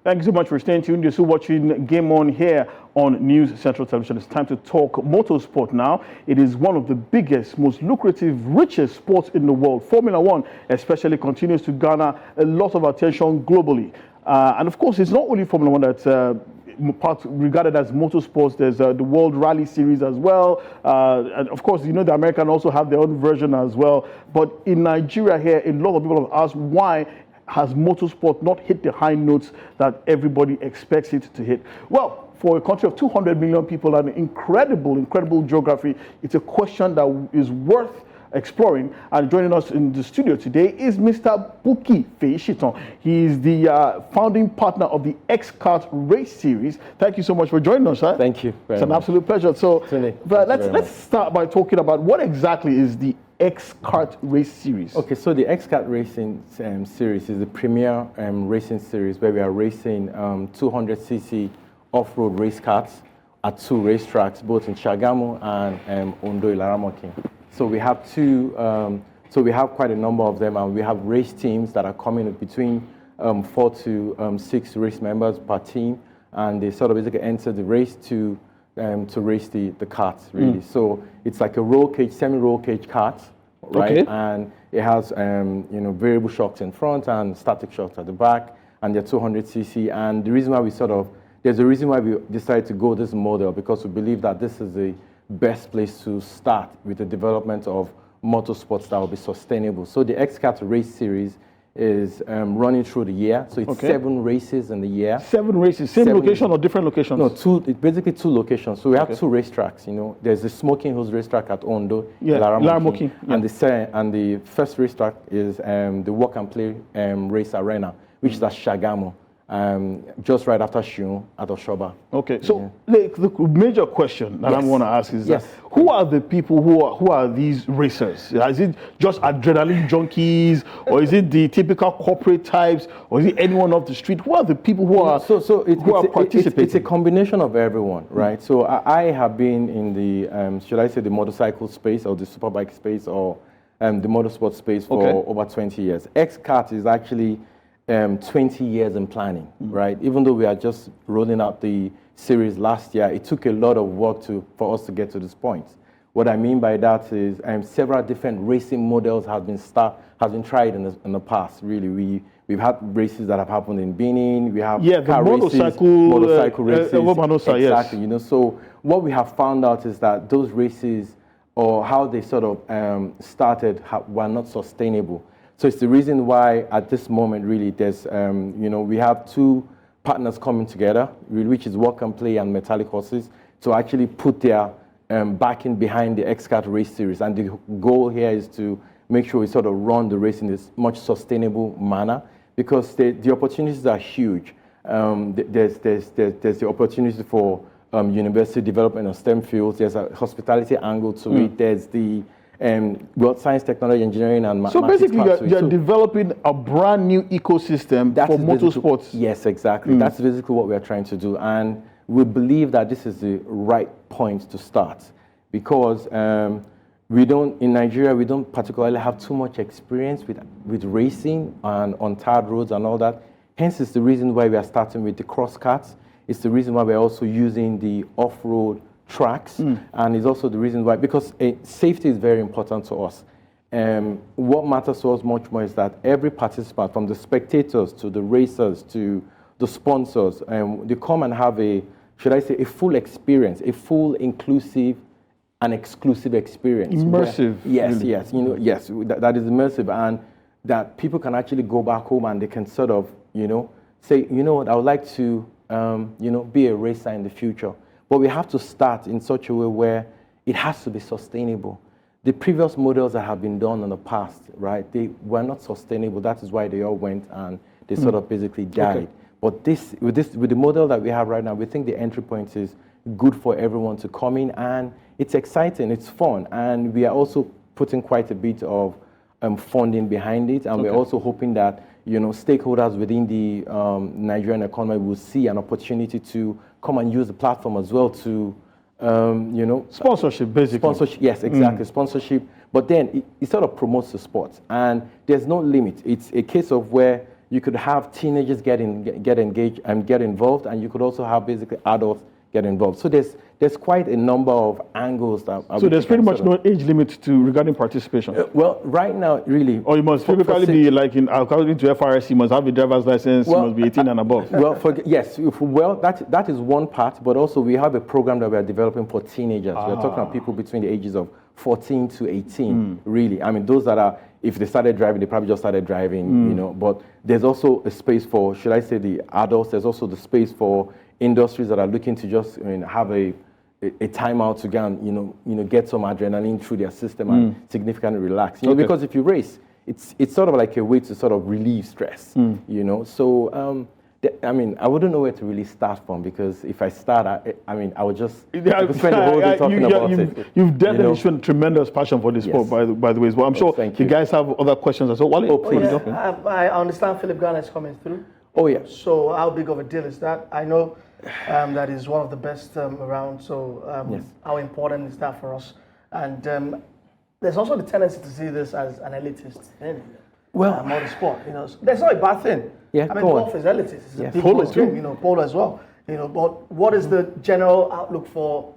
Thank you so much for staying tuned. You're still watching Game On here on News Central Television. It's time to talk motorsport now. It is one of the biggest, most lucrative, richest sports in the world. Formula One especially continues to garner a lot of attention globally. And of course, it's not only Formula One that's regarded as motorsports. There's the World Rally Series as well. And of course, you know, the American also have their own version as well. But in Nigeria here, a lot of people have asked why has motorsport not hit the high notes that everybody expects it to hit? Well, for a country of 200 million people and incredible geography, it's a question that is worth exploring. And joining us in the studio today is Mr. Buki Feishiton. He is the founding partner of the X-Kart Race Series. Thank you so much for joining us, sir. Thank you very much. It's an absolute pleasure. So, but let's start by talking about what exactly is the X-Kart Race Series. Okay, so the X-Kart Racing Series is the premier racing series where we are racing 200cc off-road race karts at 2 racetracks, both in Shagamu and Ondo Ilaramokin. So we have so we have quite a number of them, and we have race teams that are coming between 4 to 6 race members per team, and they sort of basically enter the race to race the karts, really. So it's like a roll cage, semi-roll cage kart, right? Okay. And it has variable shocks in front and static shocks at the back, and they're 200cc. And the reason why there's a reason why we decided to go this model, because we believe that this is the best place to start with the development of motorsports that will be sustainable. So the X-Kart Race Series is running through the year. So it's 7 races in the year. 7 races, same location or different locations? No, it's basically 2 locations. So we have 2 racetracks. You know, there's the Smoking Hills racetrack at Ondo, Ilaramokin, and the first racetrack is the Walk and Play Race Arena, which is at Shagamu. Just right after Shion at Oshoba. Okay, so the major question that I want to ask is that who are the people who are these racers? Is it just adrenaline junkies, or is it the typical corporate types, or is it anyone off the street? Who are the people who are participating? It's a combination of everyone, right? So I have been in the should I say the motorcycle space or the superbike space or the motorsport space for over 20 years. X-Kart is actually 20 years in planning, right? Even though we are just rolling out the series last year, it took a lot of work for us to get to this point. What I mean by that is several different racing models have been tried in the past. Really, we've had races that have happened in Benin. We have car motorcycle races. Exactly. You know, so what we have found out is that those races, or how they sort of started, were not sustainable. So it's the reason why at this moment, really, there's, we have 2 partners coming together, which is Walk and Play and Metallic Horses, to actually put their backing behind the X-Kart Race Series. And the goal here is to make sure we sort of run the race in this much sustainable manner, because the opportunities are huge. There's the opportunity for university development of STEM fields. There's a hospitality angle to it. There's the science, technology, engineering, and mathematics. So basically, you're developing a brand new ecosystem for motorsports. Yes, exactly. That's basically what we are trying to do. And we believe that this is the right point to start, because in Nigeria, we don't particularly have too much experience with racing and on tarred roads and all that. Hence, it's the reason why we are starting with the cross karts. It's the reason why we're also using the off-road tracks, and it's also the reason why, because safety is very important to us. What matters to us much more is that every participant, from the spectators to the racers to the sponsors, they come and have a full experience, a full inclusive and exclusive experience. Immersive. Yes, really. yes, that is immersive, and that people can actually go back home and they can sort of, say, you know what, I would like to, be a racer in the future. But we have to start in such a way where it has to be sustainable. The previous models that have been done in the past, right, they were not sustainable. That is why they all went and they sort of basically died. But with the model that we have right now, we think the entry point is good for everyone to come in, and it's exciting, it's fun, and we are also putting quite a bit of funding behind it, and we're also hoping that stakeholders within the Nigerian economy will see an opportunity to come and use the platform as well to, sponsorship, basically. Sponsorship, yes, exactly, sponsorship. But then it sort of promotes the sport, and there's no limit. It's a case of where you could have teenagers get engaged and get involved, and you could also have basically adults get involved. So there's quite a number of angles that. So there's pretty much no age limit to regarding participation. Well, right now, really. Or you must typically be like according to FRS, you must have a driver's license. You must be 18 and above. Well, that is one part, but also we have a program that we are developing for teenagers. We are talking about people between the ages of 14 to 18. Really, I mean, those that are, if they started driving, they probably just started driving, you know. But there's also a space for, should I say, the adults. There's also the space for industries that are looking to just have a timeout to go and get some adrenaline through their system and significantly relax. Because if you race, it's sort of like a way to sort of relieve stress. So I mean, I wouldn't know where to really start from, because if I start, I would just spend the whole day talking about it. You've definitely shown tremendous passion for this sport, by the way. Well, I'm sure you guys have other questions as well. Wale, please. I understand Philip Garner is coming through. Oh, yeah. So how big of a deal is that? I know that is one of the best around. So how important is that for us? And there's also the tendency to see this as an elitist thing. Well, motorsport, so that's not a bad thing. Yeah, I mean, golf is elitist. It's a big polo too. Polo as well. But what is the general outlook for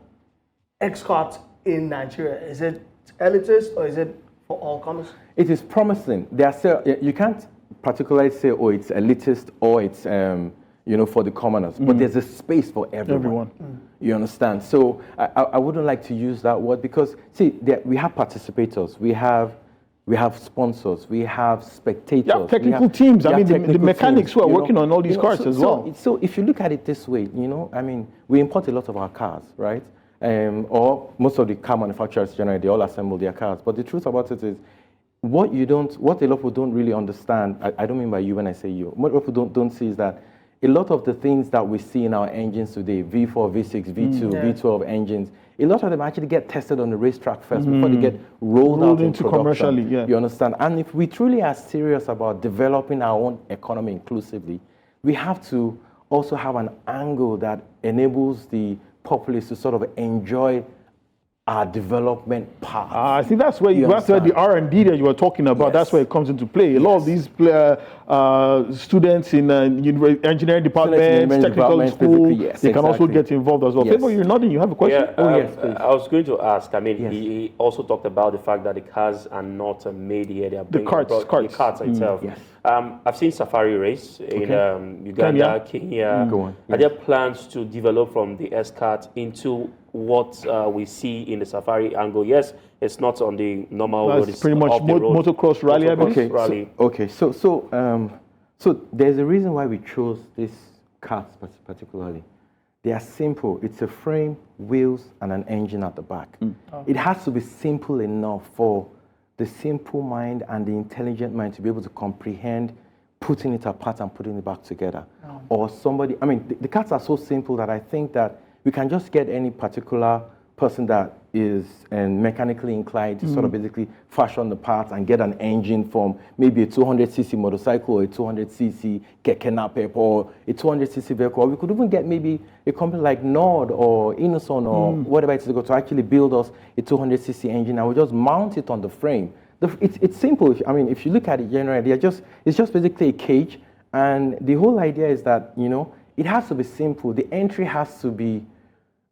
X-Kart in Nigeria? Is it elitist or is it for all comers? It is promising. You can't particularly say, it's elitist or it's for the commoners, but there's a space for everyone. You understand? So I wouldn't like to use that word, because see, we have participators, we have sponsors, we have spectators. Yeah, technical teams. I mean, the mechanics who are working on all these cars as well. So if you look at it this way, I mean, we import a lot of our cars, right? Or most of the car manufacturers generally, they all assemble their cars. But the truth about it is, what a lot of people don't really understand, I don't mean by you when I say you, what people don't see is that a lot of the things that we see in our engines today, V4, V6, V2, V12 engines, a lot of them actually get tested on the racetrack first before they get rolled out into commercially. Yeah. You understand? And if we truly are serious about developing our own economy inclusively, we have to also have an angle that enables the populace to sort of enjoy our development path. I think that's where the R&D that you were talking about, that's where it comes into play. A lot of these students in engineering departments, technical school, they can also get involved as well. Favor, you're nodding, you have a question? Yes, please. I was going to ask, I mean, he also talked about the fact that the cars are not made here. They are the carts itself. Yes. I've seen safari race in Uganda, Kenya. Are there plans to develop from the S-Kart into what we see in the safari angle? Yes, it's not on the normal road. It's pretty much motocross rally, I believe. So there's a reason why we chose this cart particularly. They are simple. It's a frame, wheels, and an engine at the back. It has to be simple enough for the simple mind and the intelligent mind to be able to comprehend putting it apart and putting it back together. Or somebody, I mean, the carts are so simple that I think that we can just get any particular person that is mechanically inclined to sort of basically fashion the parts and get an engine from maybe a 200cc motorcycle or a 200cc keke napep or a 200cc vehicle. Or we could even get maybe a company like Nord or Innoson or whatever it is to actually build us a 200cc engine, and we just mount it on the frame. It's simple. I mean, if you look at it generally, it's just basically a cage, and the whole idea is that, it has to be simple. The entry has to be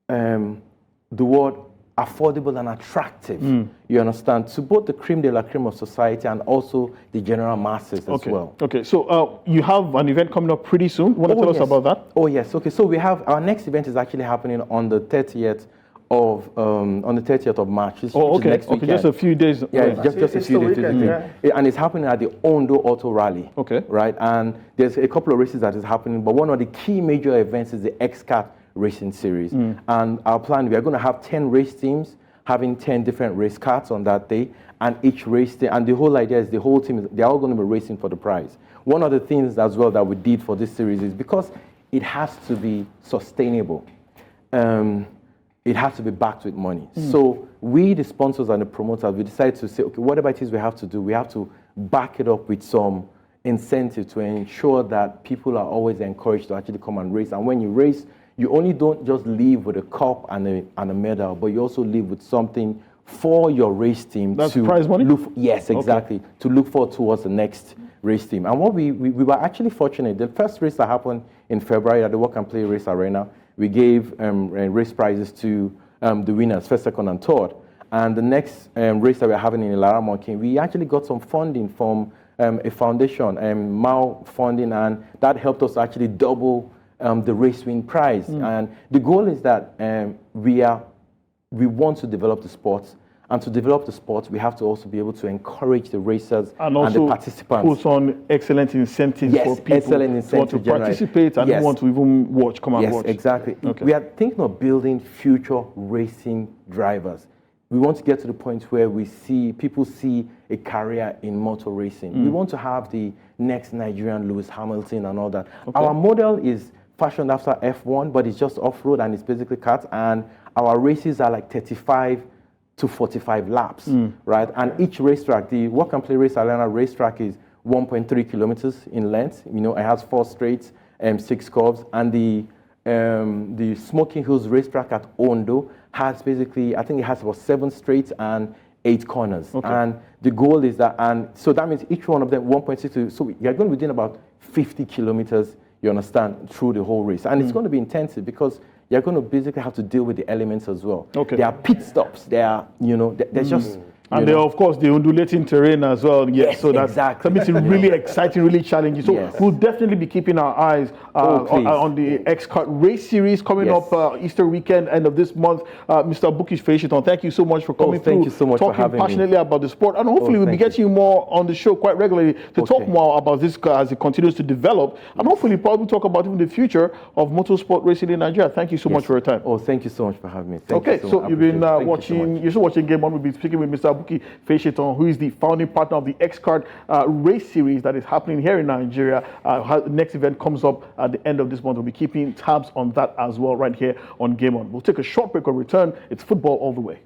the word affordable and attractive, you understand, to both the creme de la creme of society and also the general masses as well. Okay, so you have an event coming up pretty soon. Want to tell us about that? Oh, yes. Okay, so we have, our next event is actually happening on the 30th of March. Next weekend. Just a few days. Just a few days. And it's happening at the Ondo Auto Rally. Okay. Right, and there's a couple of races that is happening, but one of the key major events is the X-Kart Racing Series. And our plan, we are going to have 10 race teams having 10 different race carts on that day, and each race team, and the whole idea is the whole team, they're all going to be racing for the prize. One of the things as well that we did for this series is because it has to be sustainable. It has to be backed with money. So we, the sponsors and the promoters, we decided to say, okay, whatever it is we have to do, we have to back it up with some incentive to ensure that people are always encouraged to actually come and race. And when you race, you only don't just leave with a cup and a medal, but you also leave with something for your race team. That's to prize money? Yes, exactly. Okay. To look forward towards the next race team. And what we were actually fortunate. The first race that happened in February at the Work and Play Race Arena, we gave race prizes to the winners, first, second, and third. And the next race that we're having in Ilara Mountain, we actually got some funding from a foundation, MAU funding, and that helped us actually double the race win prize. And the goal is that we want to develop the sports. And to develop the sport, we have to also be able to encourage the racers and the participants. Put on excellent incentives for people excellent who want to participate and who want to even watch, come and watch. Yes, exactly. Okay. We are thinking of building future racing drivers. We want to get to the point where people see a career in motor racing. We want to have the next Nigerian Lewis Hamilton and all that. Okay. Our model is fashioned after F1, but it's just off-road and it's basically karts. And our races are like 35 to 45 laps, right? And each racetrack, the Work and Play Race Arena racetrack is 1.3 kilometers in length. You know, it has 4 straights and 6 curves. And the Smoking Hills racetrack at Ondo has basically, I think it has about 7 straights and 8 corners. Okay. And the goal is that, and so that means each one of them 1.6, so you're going to be doing about 50 kilometers, you understand, through the whole race. And it's going to be intensive because you're going to basically have to deal with the elements as well. Okay. There are pit stops. There are, there's just... And there, of course, the undulating terrain as well. Yes, so that's exactly. Something really exciting, really challenging. So we'll definitely be keeping our eyes on the X-Kart race series coming up Easter weekend, end of this month. Mr. Bukish Feishiton, thank you so much for coming through. Thank you so much for having me. Talking passionately about the sport. And hopefully we'll be getting you more on the show quite regularly to talk more about this as it continues to develop. And hopefully probably talk about even the future of motorsport racing in Nigeria. Thank you so much for your time. Thank you so much for having me. So you've been you're still watching Game On. We'll be speaking with Mr. Buki Feishiton, who is the founding partner of the X-Kart race series that is happening here in Nigeria. The next event comes up at the end of this month. We'll be keeping tabs on that as well right here on Game On. We'll take a short break or return. It's football all the way.